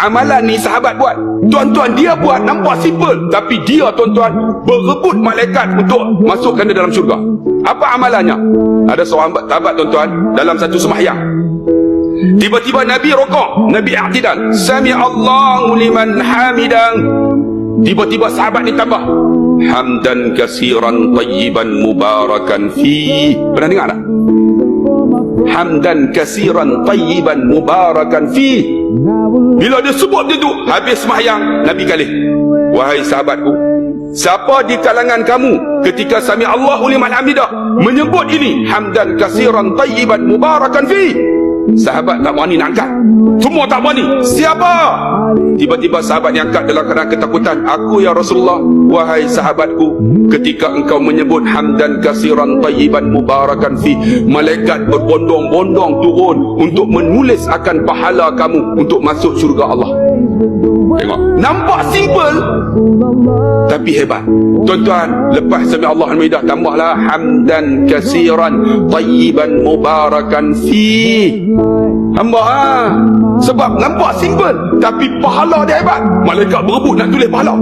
Amalan ni sahabat buat. Tuan-tuan, dia buat nampak simple, tapi dia tuan-tuan berebut malaikat untuk masukkan dia dalam syurga. Apa amalannya? Ada seorang sahabat tuan-tuan dalam satu sembahyang, tiba-tiba Nabi rukuk, Nabi i'tidal, sami Allahu liman hamidah. Tiba-tiba sahabat ni tambah, hamdan kasiran tayyiban mubarakan fi. Pernah dengar tak? Hamdan kasiran tayyiban mubarakan fi. Bila dia sebut dia tu, habis sembahyang, Nabi kali, wahai sahabatku, siapa di kalangan kamu ketika sami Allahu liman hamidah menyebut ini, hamdan kasiran tayyiban mubarakan fi? Sahabat tak berani nak angkat, semua tak berani. Siapa? Tiba-tiba sahabat yang angkat dalam keadaan ketakutan, aku ya Rasulullah. Wahai sahabatku, ketika engkau menyebut hamdan kasiran tayyiban mubarakan fi, malaikat berbondong-bondong turun untuk menulis akan pahala kamu untuk masuk syurga Allah. Tengok, nampak simple tapi hebat. Tuan-tuan, lepas sami Allah Al-Maidah, tambahlah hamdan kasiran tayyiban mubarakan fi. Hamba sebab nampak simple tapi pahala dia hebat. Malaikat berebut nak tulis pahala.